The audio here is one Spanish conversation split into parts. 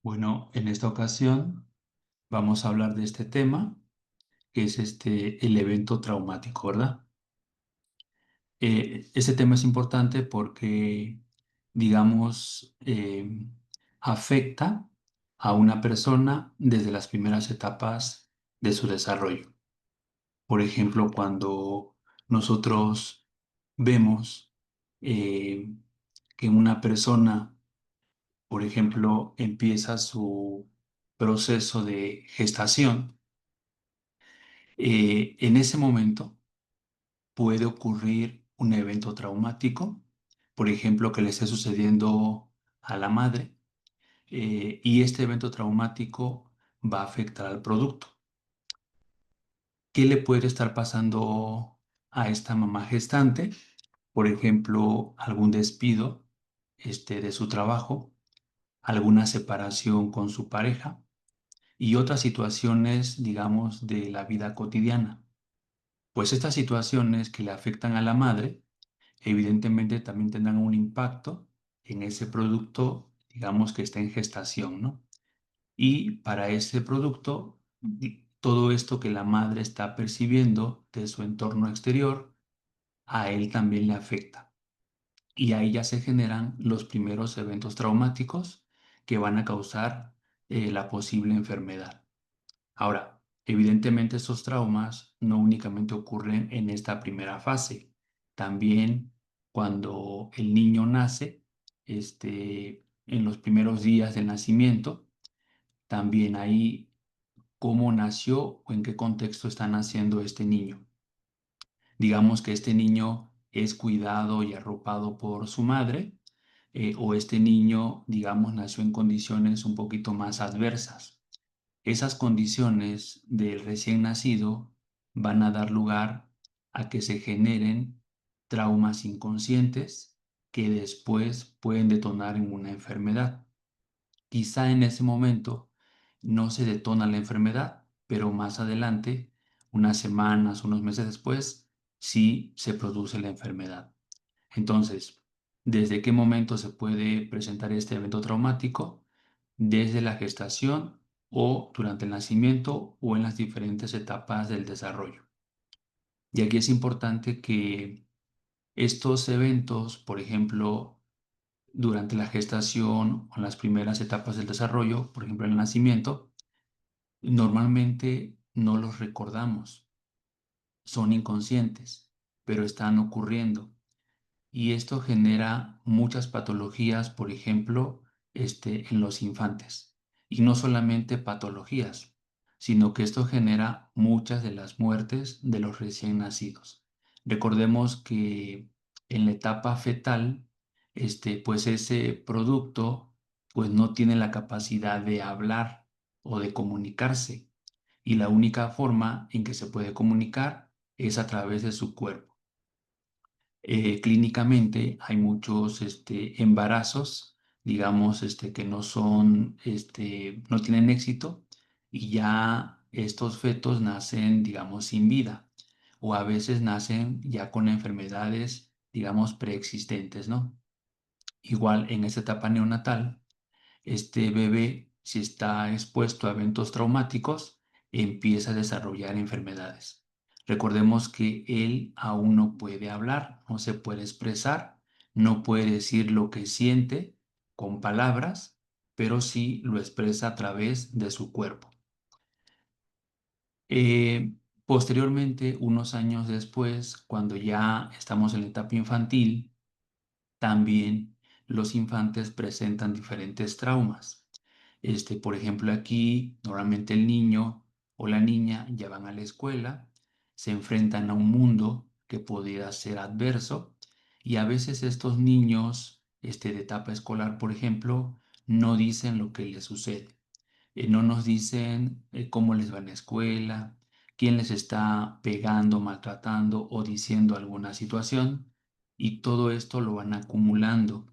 Bueno, en esta ocasión vamos a hablar de este tema, que es el evento traumático, ¿verdad? Este tema es importante porque, digamos, afecta a una persona desde las primeras etapas de su desarrollo. Por ejemplo, cuando nosotros vemos eh, que una persona, por ejemplo, empieza su proceso de gestación. En ese momento puede ocurrir un evento traumático, por ejemplo, que le esté sucediendo a la madre, y este evento traumático va a afectar al producto. ¿Qué le puede estar pasando a esta mamá gestante? Por ejemplo, algún despido, de su trabajo, alguna separación con su pareja y otras situaciones, digamos, de la vida cotidiana. Pues estas situaciones que le afectan a la madre, evidentemente también tendrán un impacto en ese producto, digamos, que está en gestación, ¿no? Y para ese producto, todo esto que la madre está percibiendo de su entorno exterior, a él también le afecta. Y ahí ya se generan los primeros eventos traumáticos que van a causar la posible enfermedad. Ahora, evidentemente estos traumas no únicamente ocurren en esta primera fase, también cuando el niño nace, en los primeros días del nacimiento, también ahí cómo nació o en qué contexto está naciendo este niño. Digamos que este niño es cuidado y arropado por su madre, o este niño, digamos, nació en condiciones un poquito más adversas. Esas condiciones del recién nacido van a dar lugar a que se generen traumas inconscientes que después pueden detonar en una enfermedad. Quizá en ese momento no se detona la enfermedad, pero más adelante, unas semanas, unos meses después, sí se produce la enfermedad. Entonces, ¿desde qué momento se puede presentar este evento traumático? Desde la gestación o durante el nacimiento o en las diferentes etapas del desarrollo. Y aquí es importante que estos eventos, por ejemplo, durante la gestación o en las primeras etapas del desarrollo, por ejemplo, el nacimiento, normalmente no los recordamos, son inconscientes, pero están ocurriendo. Y esto genera muchas patologías, por ejemplo, en los infantes. Y no solamente patologías, sino que esto genera muchas de las muertes de los recién nacidos. Recordemos que en la etapa fetal, pues ese producto, pues no tiene la capacidad de hablar o de comunicarse. Y la única forma en que se puede comunicar es a través de su cuerpo. Clínicamente hay muchos embarazos, digamos, que no son, no tienen éxito y ya estos fetos nacen, digamos, sin vida o a veces nacen ya con enfermedades, digamos, preexistentes, ¿no? Igual en esta etapa neonatal, este bebé, si está expuesto a eventos traumáticos, empieza a desarrollar enfermedades. Recordemos que él aún no puede hablar, no se puede expresar, no puede decir lo que siente con palabras, pero sí lo expresa a través de su cuerpo. Posteriormente, unos años después, cuando ya estamos en la etapa infantil, también los infantes presentan diferentes traumas. Por ejemplo, aquí normalmente el niño o la niña ya van a la escuela, se enfrentan a un mundo que podría ser adverso y a veces estos niños, de etapa escolar, por ejemplo, no dicen lo que les sucede. No nos dicen cómo les va en la escuela, quién les está pegando, maltratando o diciendo alguna situación, y todo esto lo van acumulando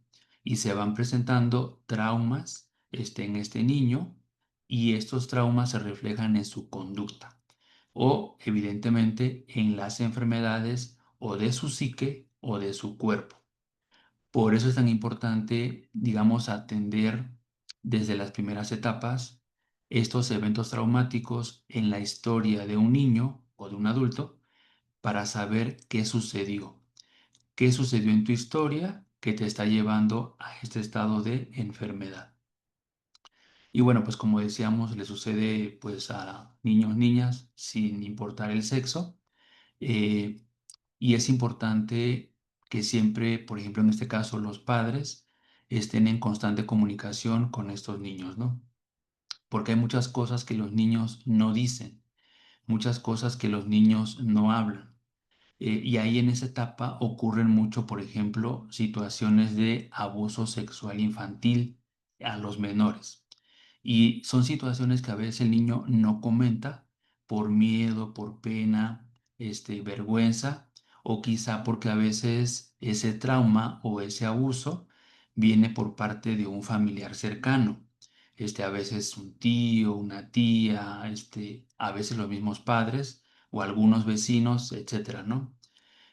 y se van presentando traumas en este niño, y estos traumas se reflejan en su conducta o evidentemente en las enfermedades o de su psique o de su cuerpo. Por eso es tan importante, digamos, atender desde las primeras etapas estos eventos traumáticos en la historia de un niño o de un adulto para saber qué sucedió en tu historia que te está llevando a este estado de enfermedad. Y bueno, pues como decíamos, le sucede pues a niños, niñas, sin importar el sexo. eh, y es importante que siempre, por ejemplo, en este caso, los padres estén en constante comunicación con estos niños, ¿no? Porque hay muchas cosas que los niños no dicen, muchas cosas que los niños no hablan. Y ahí en esa etapa ocurren mucho, por ejemplo, situaciones de abuso sexual infantil a los menores. Y son situaciones que a veces el niño no comenta por miedo, por pena, vergüenza, o quizá porque a veces ese trauma o ese abuso viene por parte de un familiar cercano. A veces un tío, una tía, a veces los mismos padres o algunos vecinos, etcétera, ¿no?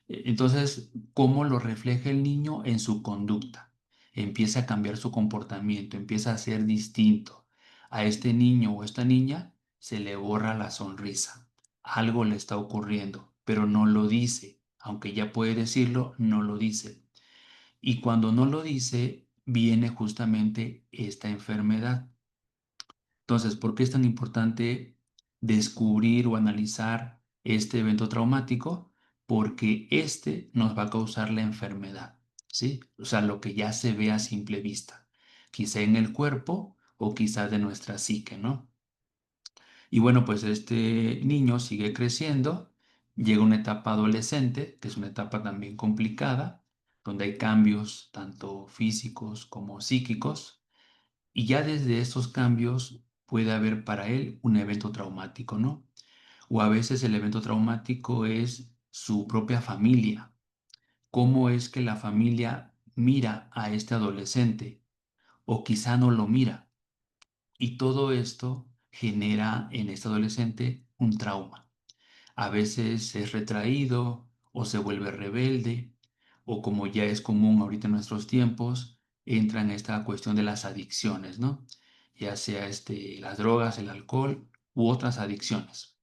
Entonces, ¿cómo lo refleja el niño en su conducta? Empieza a cambiar su comportamiento, empieza a ser distinto. A este niño o esta niña se le borra la sonrisa. Algo le está ocurriendo, pero no lo dice. Aunque ya puede decirlo, no lo dice. Y cuando no lo dice, viene justamente esta enfermedad. Entonces, ¿por qué es tan importante descubrir o analizar este evento traumático? Porque este nos va a causar la enfermedad, ¿sí? O sea, lo que ya se ve a simple vista, quizá en el cuerpo o quizá de nuestra psique, ¿no? Y bueno, pues este niño sigue creciendo, llega una etapa adolescente, que es una etapa también complicada, donde hay cambios tanto físicos como psíquicos. Y ya desde estos cambios puede haber para él un evento traumático, ¿no? O a veces el evento traumático es su propia familia. ¿Cómo es que la familia mira a este adolescente? O quizá no lo mira. Y todo esto genera en este adolescente un trauma. A veces es retraído o se vuelve rebelde o como ya es común ahorita en nuestros tiempos, entra en esta cuestión de las adicciones, ¿no? Ya sea las drogas, el alcohol u otras adicciones.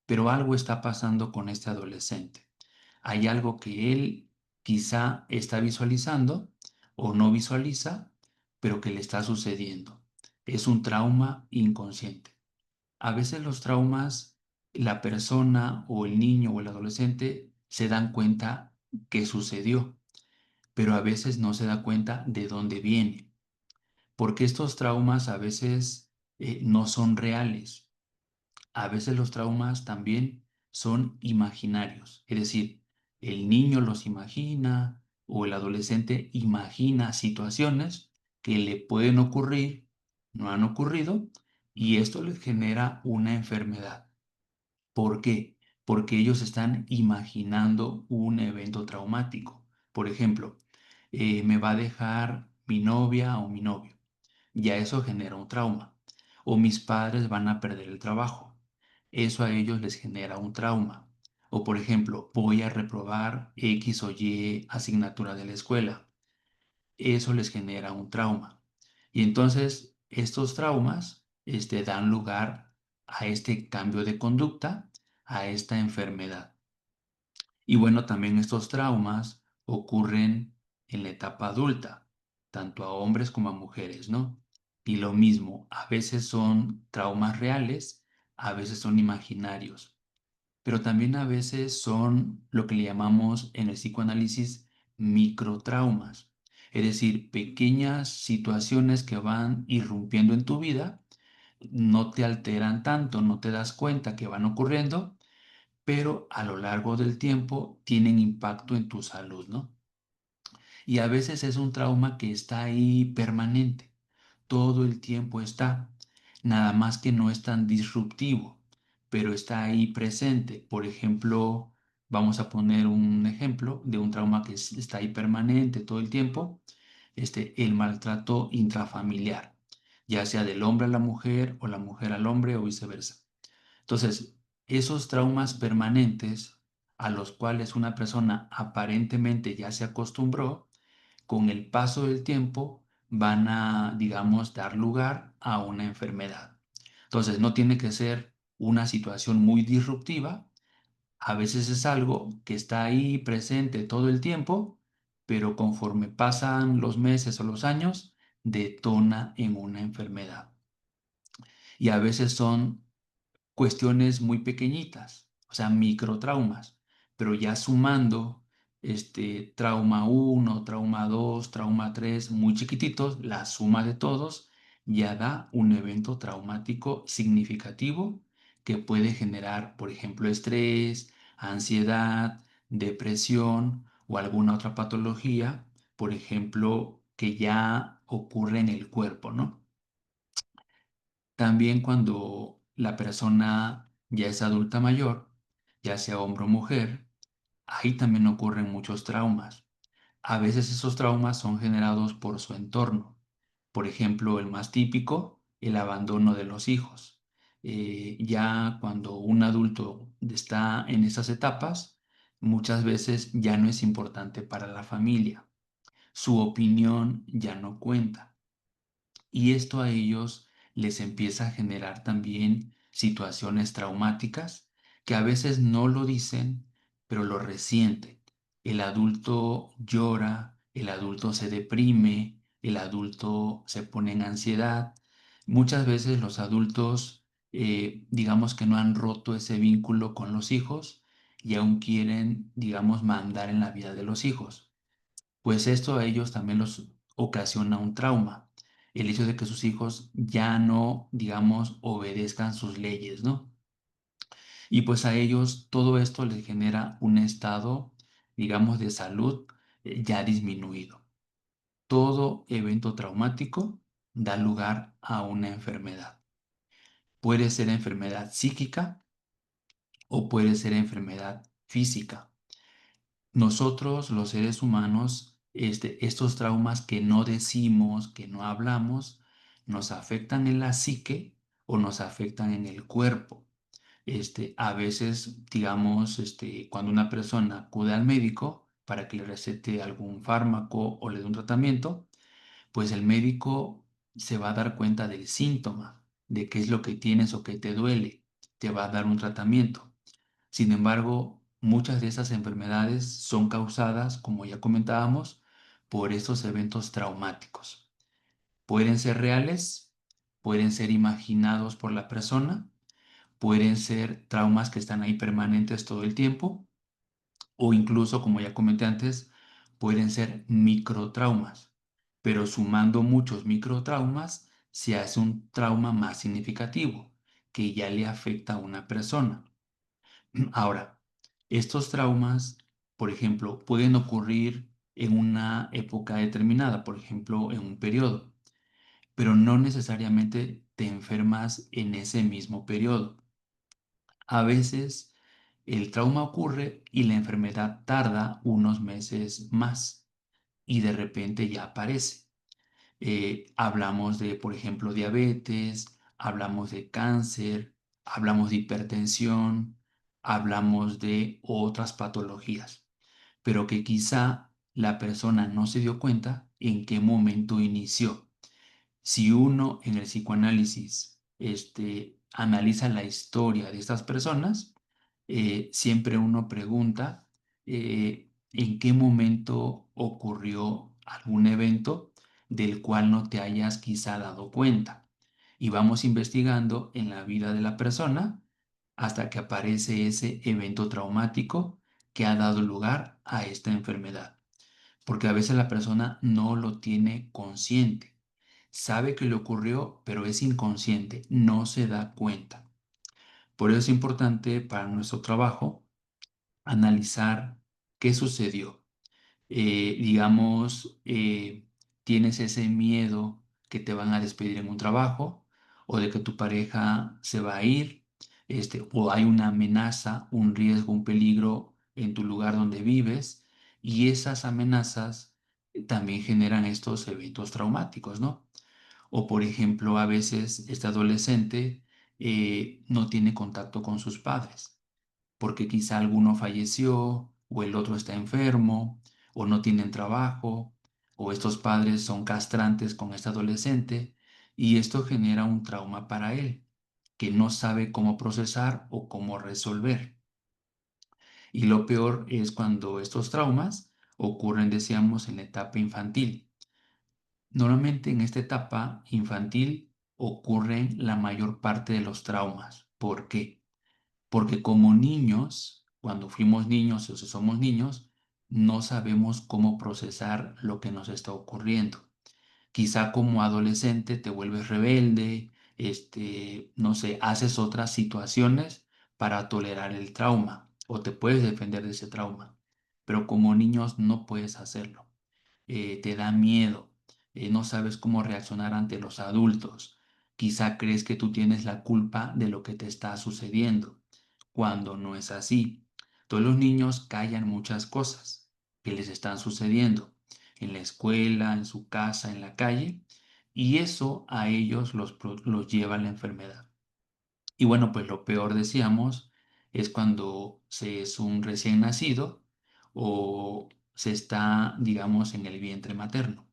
Pero algo está pasando con este adolescente. Hay algo que él quizá está visualizando o no visualiza, pero que le está sucediendo. Es un trauma inconsciente. A veces los traumas, la persona o el niño o el adolescente se dan cuenta que sucedió, pero a veces no se da cuenta de dónde viene, porque estos traumas a veces no son reales. A veces los traumas también son imaginarios, es decir, el niño los imagina o el adolescente imagina situaciones que le pueden ocurrir, no han ocurrido, y esto les genera una enfermedad. ¿Por qué? Porque ellos están imaginando un evento traumático. Por ejemplo, me va a dejar mi novia o mi novio. Ya eso genera un trauma. O mis padres van a perder el trabajo. Eso a ellos les genera un trauma. O por ejemplo, voy a reprobar X o Y asignatura de la escuela. Eso les genera un trauma. Y entonces estos traumas dan lugar a este cambio de conducta, a esta enfermedad. Y bueno, también estos traumas ocurren en la etapa adulta, tanto a hombres como a mujeres, ¿no? Y lo mismo, a veces son traumas reales, a veces son imaginarios, pero también a veces son lo que le llamamos en el psicoanálisis microtraumas, es decir, pequeñas situaciones que van irrumpiendo en tu vida, no te alteran tanto, no te das cuenta que van ocurriendo, pero a lo largo del tiempo tienen impacto en tu salud, ¿no? Y a veces es un trauma que está ahí permanente, todo el tiempo está, nada más que no es tan disruptivo, pero está ahí presente. Por ejemplo, vamos a poner un ejemplo de un trauma que está ahí permanente todo el tiempo, el maltrato intrafamiliar, ya sea del hombre a la mujer o la mujer al hombre o viceversa. Entonces, esos traumas permanentes a los cuales una persona aparentemente ya se acostumbró, con el paso del tiempo van a, digamos, dar lugar a una enfermedad. Entonces, no tiene que ser una situación muy disruptiva. A veces es algo que está ahí presente todo el tiempo, pero conforme pasan los meses o los años, detona en una enfermedad. Y a veces son cuestiones muy pequeñitas, o sea, microtraumas, pero ya sumando trauma uno, trauma 2, trauma 3, muy chiquititos, la suma de todos ya da un evento traumático significativo que puede generar, por ejemplo, estrés, ansiedad, depresión o alguna otra patología, por ejemplo, que ya ocurre en el cuerpo, ¿no? También cuando la persona ya es adulta mayor, ya sea hombre o mujer, ahí también ocurren muchos traumas. A veces esos traumas son generados por su entorno. Por ejemplo, el más típico, el abandono de los hijos. Ya cuando un adulto está en esas etapas, muchas veces ya no es importante para la familia. Su opinión ya no cuenta. Y esto a ellos les empieza a generar también situaciones traumáticas que a veces no lo dicen, pero lo resienten. El adulto llora, el adulto se deprime, el adulto se pone en ansiedad. Muchas veces los adultos, digamos que no han roto ese vínculo con los hijos y aún quieren, digamos, mandar en la vida de los hijos, pues esto a ellos también los ocasiona un trauma. El hecho de que sus hijos ya no, digamos, obedezcan sus leyes, ¿no? Y pues a ellos todo esto les genera un estado, digamos, de salud ya disminuido. Todo evento traumático da lugar a una enfermedad. Puede ser enfermedad psíquica o puede ser enfermedad física. Nosotros, los seres humanos, estos traumas que no decimos, que no hablamos, nos afectan en la psique o nos afectan en el cuerpo. A veces, digamos, cuando una persona acude al médico para que le recete algún fármaco o le dé un tratamiento, pues el médico se va a dar cuenta del síntoma, de qué es lo que tienes o qué te duele, te va a dar un tratamiento. Sin embargo, muchas de esas enfermedades son causadas, como ya comentábamos, por estos eventos traumáticos. Pueden ser reales, pueden ser imaginados por la persona, pueden ser traumas que están ahí permanentes todo el tiempo, o incluso, como ya comenté antes, pueden ser microtraumas. Pero sumando muchos microtraumas, se hace un trauma más significativo, que ya le afecta a una persona. Ahora, estos traumas, por ejemplo, pueden ocurrir en una época determinada, por ejemplo, en un periodo, pero no necesariamente te enfermas en ese mismo periodo. A veces el trauma ocurre y la enfermedad tarda unos meses más y de repente ya aparece. Hablamos de, por ejemplo, diabetes, hablamos de cáncer, hablamos de hipertensión, hablamos de otras patologías, pero que quizá la persona no se dio cuenta en qué momento inició. Si uno en el psicoanálisis analiza la historia de estas personas, siempre uno pregunta en qué momento ocurrió algún evento del cual no te hayas quizá dado cuenta. Y vamos investigando en la vida de la persona hasta que aparece ese evento traumático que ha dado lugar a esta enfermedad. Porque a veces la persona no lo tiene consciente. Sabe que le ocurrió, pero es inconsciente, no se da cuenta. Por eso es importante para nuestro trabajo analizar qué sucedió. Digamos, tienes ese miedo que te van a despedir en un trabajo o de que tu pareja se va a ir, o hay una amenaza, un riesgo, un peligro en tu lugar donde vives y esas amenazas también generan estos eventos traumáticos, ¿no? O por ejemplo, a veces este adolescente no tiene contacto con sus padres porque quizá alguno falleció o el otro está enfermo o no tienen trabajo. o estos padres son castrantes con este adolescente y esto genera un trauma para él, que no sabe cómo procesar o cómo resolver. Y lo peor es cuando estos traumas ocurren, decíamos, en la etapa infantil. Normalmente en esta etapa infantil ocurren la mayor parte de los traumas. ¿Por qué? Porque como niños, cuando fuimos niños o si somos niños, no sabemos cómo procesar lo que nos está ocurriendo. Quizá como adolescente te vuelves rebelde, no sé, haces otras situaciones para tolerar el trauma o te puedes defender de ese trauma, pero como niños no puedes hacerlo. Te da miedo, no sabes cómo reaccionar ante los adultos. Quizá crees que tú tienes la culpa de lo que te está sucediendo, cuando no es así. Todos los niños callan muchas cosas que les están sucediendo en la escuela, en su casa, en la calle, y eso a ellos los lleva a la enfermedad. Y bueno, pues lo peor, decíamos, es cuando se es un recién nacido o se está, digamos, en el vientre materno.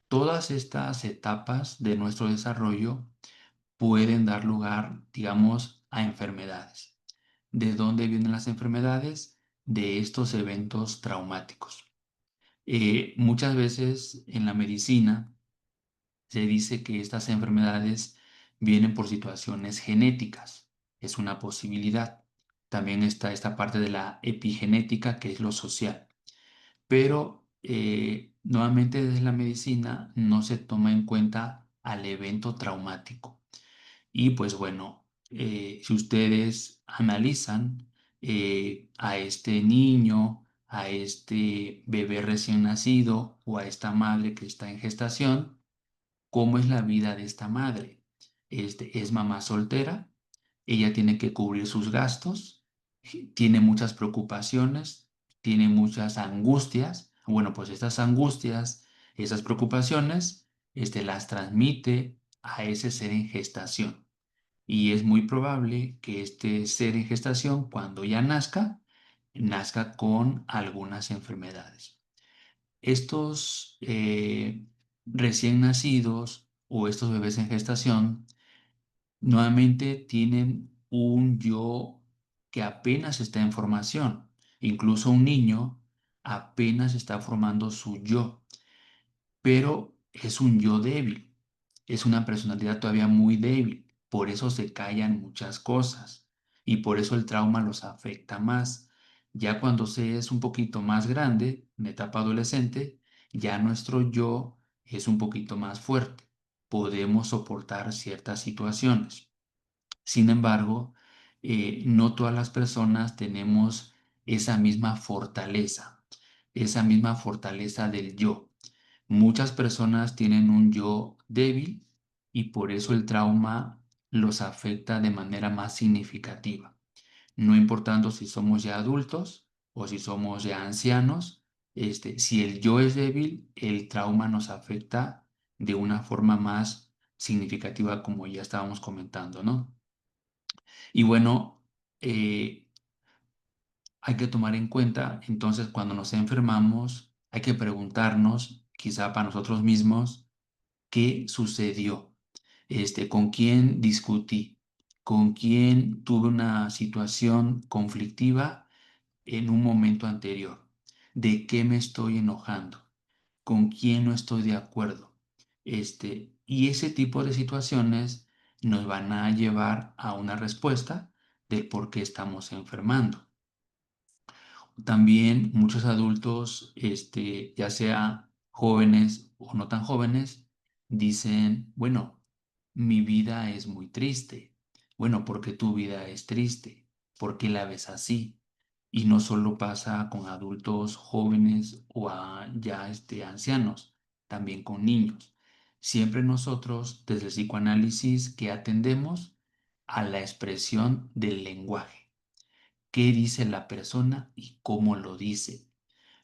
Todas estas etapas de nuestro desarrollo pueden dar lugar, digamos, a enfermedades. ¿De dónde vienen las enfermedades? De estos eventos traumáticos. Muchas veces en la medicina se dice que estas enfermedades vienen por situaciones genéticas. Es una posibilidad. También está esta parte de la epigenética, que es lo social. Pero nuevamente desde la medicina no se toma en cuenta al evento traumático. Y pues bueno, si ustedes analizan a este niño, a este bebé recién nacido o a esta madre que está en gestación, ¿cómo es la vida de esta madre? Es mamá soltera, ella tiene que cubrir sus gastos, tiene muchas preocupaciones, tiene muchas angustias. Bueno, pues estas angustias, esas preocupaciones, las transmite a ese ser en gestación. Y es muy probable que este ser en gestación, cuando ya nazca, nazca con algunas enfermedades. Estos recién nacidos o estos bebés en gestación nuevamente tienen un yo que apenas está en formación. Incluso un niño apenas está formando su yo, pero es un yo débil, es una personalidad todavía muy débil, por eso se callan muchas cosas y por eso el trauma los afecta más. Ya cuando se es un poquito más grande, en etapa adolescente, ya nuestro yo es un poquito más fuerte, podemos soportar ciertas situaciones. Sin embargo, no todas las personas tenemos esa misma fortaleza del yo. Muchas personas tienen un yo débil y por eso el trauma los afecta de manera más significativa. No importando si somos ya adultos o si somos ya ancianos, si el yo es débil, el trauma nos afecta de una forma más significativa, como ya estábamos comentando, ¿no? Y bueno, eh, hay que tomar en cuenta, entonces, cuando nos enfermamos, hay que preguntarnos, quizá para nosotros mismos, qué sucedió, con quién discutí, con quién tuve una situación conflictiva en un momento anterior, de qué me estoy enojando, con quién no estoy de acuerdo. Y ese tipo de situaciones nos van a llevar a una respuesta del por qué estamos enfermando. También muchos adultos, ya sea jóvenes o no tan jóvenes, dicen, bueno, mi vida es muy triste. Bueno, ¿por qué tu vida es triste? ¿Por qué la ves así? Y no solo pasa con adultos jóvenes o ya ancianos, también con niños. Siempre nosotros, desde el psicoanálisis, que atendemos a la expresión del lenguaje, qué dice la persona y cómo lo dice.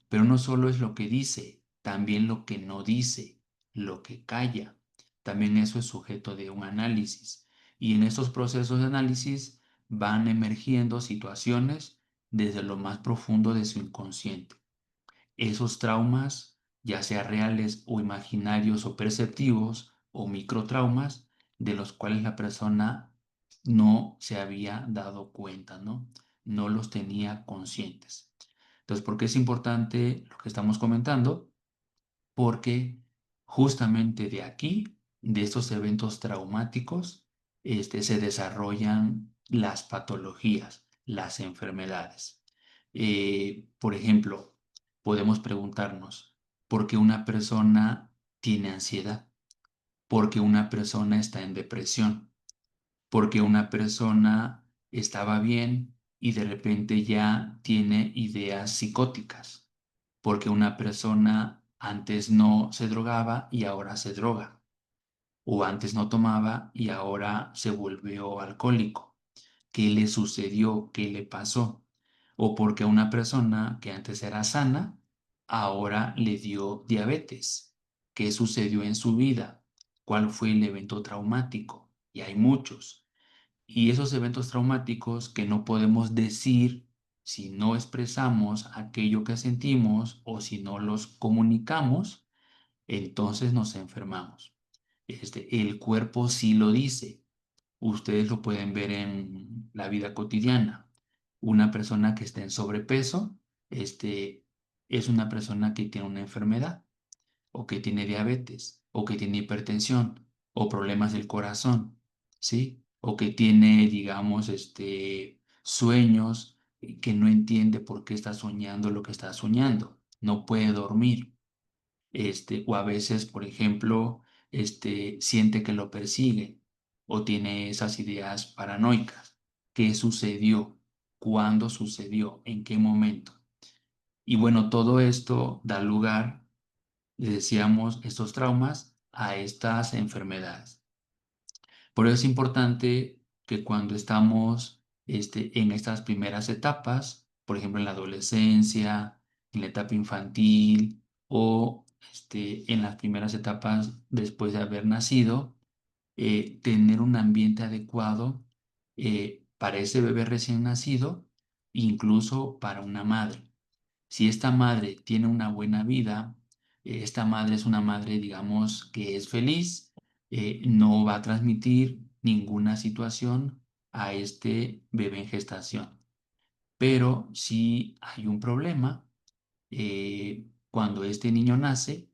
Pero no solo es lo que dice, también lo que no dice, lo que calla. También eso es sujeto de un análisis. Y en estos procesos de análisis van emergiendo situaciones desde lo más profundo de su inconsciente. Esos traumas ya sea reales o imaginarios o perceptivos o microtraumas de los cuales la persona no se había dado cuenta, ¿no? No los tenía conscientes. Entonces, ¿por qué es importante lo que estamos comentando? Porque justamente de aquí, de estos eventos traumáticos, se desarrollan las patologías, las enfermedades. Por ejemplo, podemos preguntarnos, ¿por qué una persona tiene ansiedad? ¿Por qué una persona está en depresión? ¿Por qué una persona estaba bien y de repente ya tiene ideas psicóticas? Porque una persona antes no se drogaba y ahora se droga, o antes no tomaba y ahora se volvió alcohólico. ¿Qué le sucedió? ¿Qué le pasó? O porque una persona que antes era sana, ahora le dio diabetes. ¿Qué sucedió en su vida? ¿Cuál fue el evento traumático? Y hay muchos. Y esos eventos traumáticos que no podemos decir si no expresamos aquello que sentimos o si no los comunicamos, entonces nos enfermamos. El cuerpo sí lo dice. Ustedes lo pueden ver en la vida cotidiana. Una persona que está en sobrepeso, es una persona que tiene una enfermedad o que tiene diabetes, o que tiene hipertensión, o problemas del corazón, ¿sí? O que tiene, digamos, sueños que no entiende por qué está soñando lo que está soñando, no puede dormir, o a veces, por ejemplo, siente que lo persiguen, o tiene esas ideas paranoicas. ¿Qué sucedió? ¿Cuándo sucedió? ¿En qué momento? Y bueno, todo esto da lugar, le decíamos, estos traumas a estas enfermedades. Por eso es importante que cuando estamos en estas primeras etapas, por ejemplo en la adolescencia, en la etapa infantil o en las primeras etapas después de haber nacido, tener un ambiente adecuado para ese bebé recién nacido, incluso para una madre. Si esta madre tiene una buena vida, esta madre es una madre, digamos, que es feliz, no va a transmitir ninguna situación a este bebé en gestación. Pero si hay un problema, cuando este niño nace,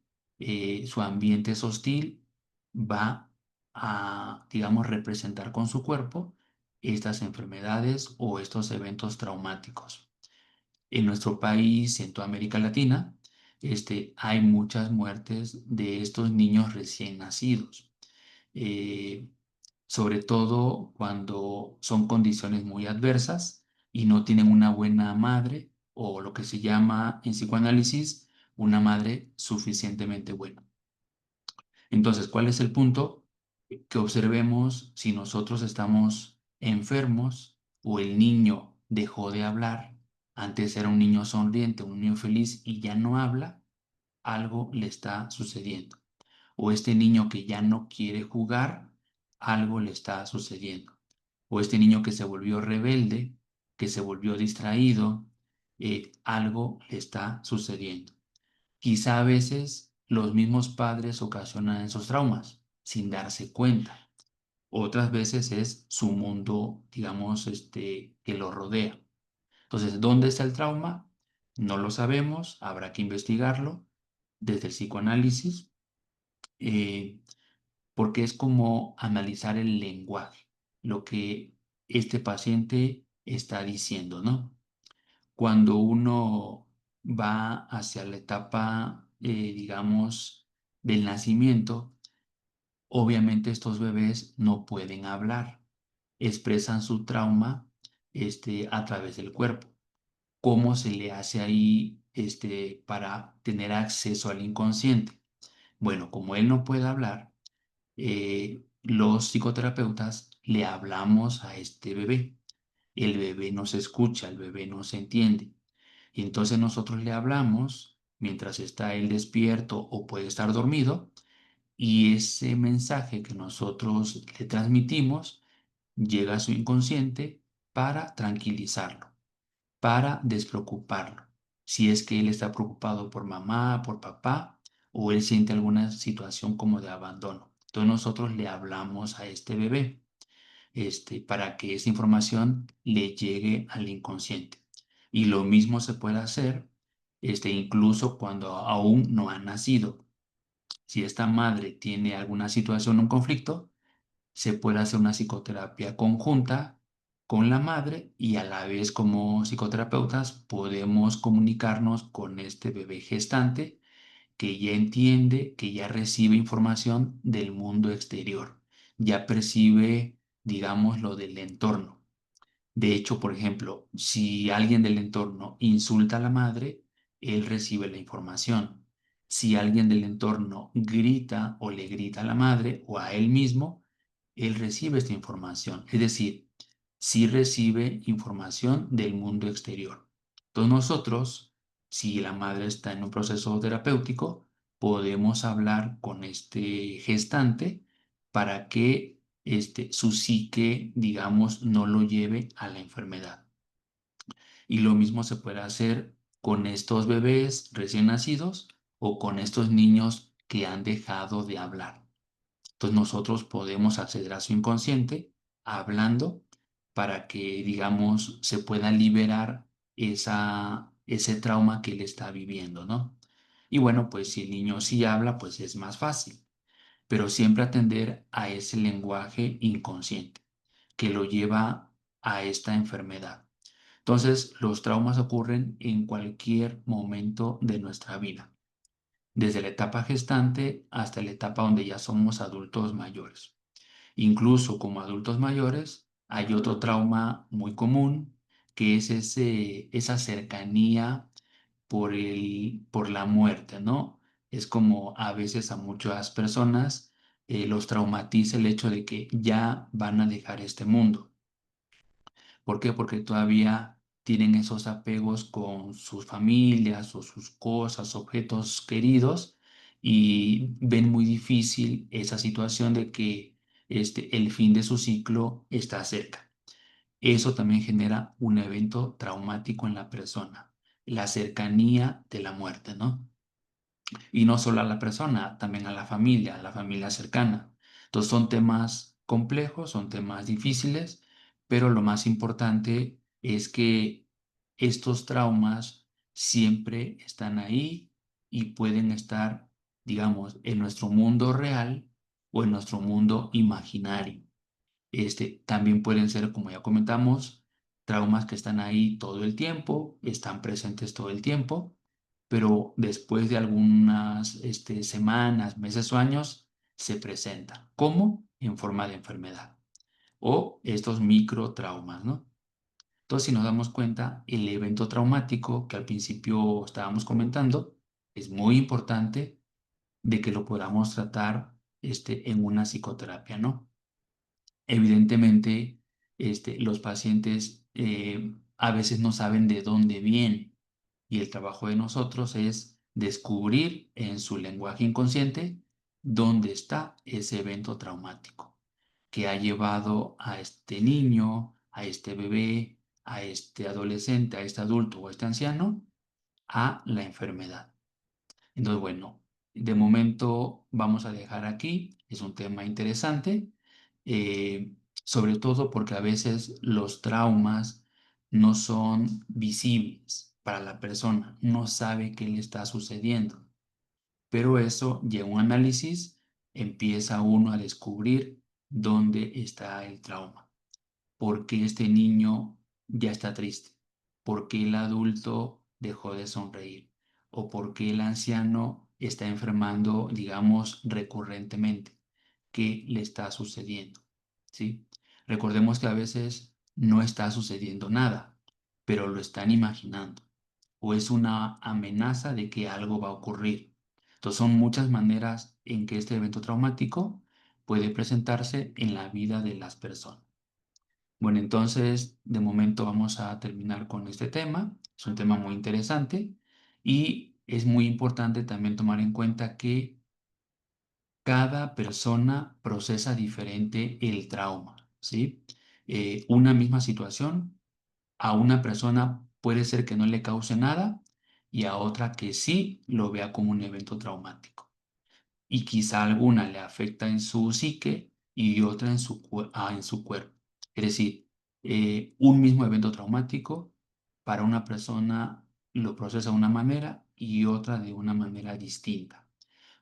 su ambiente es hostil, va a, digamos, representar con su cuerpo estas enfermedades o estos eventos traumáticos. En nuestro país, en toda América Latina, hay muchas muertes de estos niños recién nacidos, eh, sobre todo cuando son condiciones muy adversas y no tienen una buena madre o lo que se llama en psicoanálisis una madre suficientemente buena. Entonces, ¿cuál es el punto? Que observemos si nosotros estamos enfermos o el niño dejó de hablar. Antes era un niño sonriente, un niño feliz y ya no habla, algo le está sucediendo. O este niño que ya no quiere jugar, algo le está sucediendo. O este niño que se volvió rebelde, que se volvió distraído, algo le está sucediendo. Quizá a veces los mismos padres ocasionan esos traumas sin darse cuenta. Otras veces es su mundo, digamos, que lo rodea. Entonces, ¿dónde está el trauma? No lo sabemos, habrá que investigarlo desde el psicoanálisis, eh, porque es como analizar el lenguaje, lo que este paciente está diciendo, ¿no? Cuando uno va hacia la etapa, digamos, del nacimiento, obviamente estos bebés no pueden hablar, expresan su trauma, a través del cuerpo. ¿Cómo se le hace ahí, para tener acceso al inconsciente? Bueno, como él no puede hablar, los psicoterapeutas le hablamos a este bebé. El bebé nos escucha, el bebé nos entiende. Y entonces nosotros le hablamos mientras está él despierto o puede estar dormido, y ese mensaje que nosotros le transmitimos llega a su inconsciente para tranquilizarlo, para despreocuparlo. Si es que él está preocupado por mamá, por papá, o él siente alguna situación como de abandono. Entonces nosotros le hablamos a este bebé, para que esa información le llegue al inconsciente. Y lo mismo se puede hacer, incluso cuando aún no ha nacido. Si esta madre tiene alguna situación o un conflicto, se puede hacer una psicoterapia conjunta con la madre y a la vez como psicoterapeutas podemos comunicarnos con este bebé gestante que ya entiende, que ya recibe información del mundo exterior, ya percibe, digamos, lo del entorno. De hecho, por ejemplo, si alguien del entorno insulta a la madre, él recibe la información. Si alguien del entorno grita o le grita a la madre o a él mismo, él recibe esta información. Es decir, sí recibe información del mundo exterior. Entonces nosotros, si la madre está en un proceso terapéutico, podemos hablar con este gestante para que su psique, digamos, no lo lleve a la enfermedad. Y lo mismo se puede hacer con estos bebés recién nacidos o con estos niños que han dejado de hablar. Entonces nosotros podemos acceder a su inconsciente hablando para que, digamos, se pueda liberar ese trauma que él está viviendo, ¿no? Y bueno, pues si el niño sí habla, pues es más fácil, pero siempre atender a ese lenguaje inconsciente que lo lleva a esta enfermedad. Entonces, los traumas ocurren en cualquier momento de nuestra vida, desde la etapa gestante hasta la etapa donde ya somos adultos mayores. Incluso como adultos mayores, hay otro trauma muy común, que es esa cercanía por la muerte, ¿no? Es como a veces a muchas personas los traumatiza el hecho de que ya van a dejar este mundo. ¿Por qué? Porque todavía tienen esos apegos con sus familias o sus cosas, objetos queridos y ven muy difícil esa situación de que el fin de su ciclo está cerca. Eso también genera un evento traumático en la persona, la cercanía de la muerte, ¿no? Y no solo a la persona, también a la familia cercana. Entonces son temas complejos, son temas difíciles, pero lo más importante es que estos traumas siempre están ahí y pueden estar, digamos, en nuestro mundo real o en nuestro mundo imaginario. También pueden ser, como ya comentamos, traumas que están ahí todo el tiempo, están presentes todo el tiempo, pero después de algunas semanas, meses o años, se presentan. ¿Cómo? En forma de enfermedad o estos microtraumas, ¿no? Entonces, si nos damos cuenta, el evento traumático que al principio estábamos comentando es muy importante de que lo podamos tratar en una psicoterapia, ¿no? Evidentemente, los pacientes a veces no saben de dónde vienen y el trabajo de nosotros es descubrir en su lenguaje inconsciente dónde está ese evento traumático que ha llevado a este niño, a este bebé, a este adolescente, a este adulto o a este anciano a la enfermedad. Entonces, bueno, de momento vamos a dejar aquí. Es un tema interesante, sobre todo porque a veces los traumas no son visibles para la persona, no sabe qué le está sucediendo. Pero eso, ya un análisis, empieza uno a descubrir dónde está el trauma. ¿Por qué este niño ya está triste? ¿Por qué el adulto dejó de sonreír? ¿O por qué el anciano está enfermando, digamos, recurrentemente? ¿Qué le está sucediendo? ¿Sí? Recordemos que a veces no está sucediendo nada, pero lo están imaginando o es una amenaza de que algo va a ocurrir. Entonces son muchas maneras en que este evento traumático puede presentarse en la vida de las personas. Bueno, entonces de momento vamos a terminar con este tema. Es un tema muy interesante y es muy importante también tomar en cuenta que cada persona procesa diferente el trauma, ¿sí? Una misma situación a una persona puede ser que no le cause nada y a otra que sí lo vea como un evento traumático. y quizá alguna le afecta en su psique y otra en en su cuerpo. Es decir, un mismo evento traumático para una persona lo procesa de una manera y otra de una manera distinta.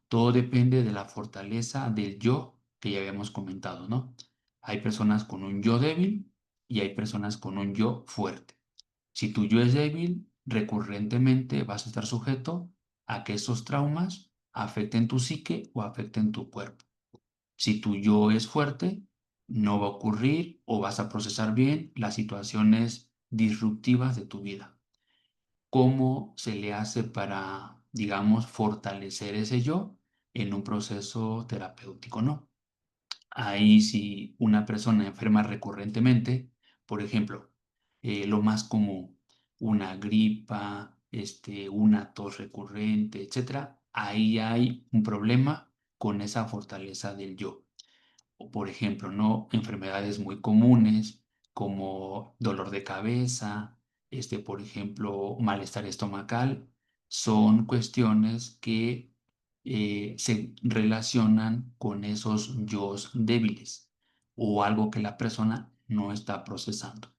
Todo depende de la fortaleza del yo que ya habíamos comentado, ¿no? Hay personas con un yo débil y hay personas con un yo fuerte. Si tu yo es débil, recurrentemente vas a estar sujeto a que esos traumas afecten tu psique o afecten tu cuerpo. Si tu yo es fuerte, no va a ocurrir o vas a procesar bien las situaciones disruptivas de tu vida. ¿Cómo se le hace para, digamos, fortalecer ese yo en un proceso terapéutico? No. Ahí si una persona enferma recurrentemente, por ejemplo, lo más común, una gripa, una tos recurrente, etcétera, ahí hay un problema con esa fortaleza del yo. O por ejemplo, ¿no? Enfermedades muy comunes como dolor de cabeza, por ejemplo, malestar estomacal, son cuestiones que se relacionan con esos yos débiles o algo que la persona no está procesando.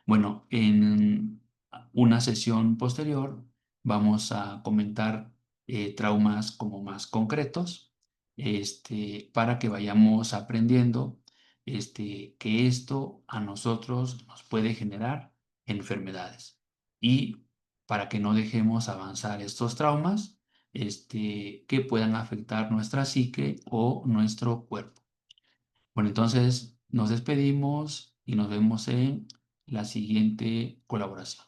Bueno, en una sesión posterior vamos a comentar traumas como más concretos, para que vayamos aprendiendo que esto a nosotros nos puede generar enfermedades y para que no dejemos avanzar estos traumas que puedan afectar nuestra psique o nuestro cuerpo. Bueno, entonces nos despedimos y nos vemos en la siguiente colaboración.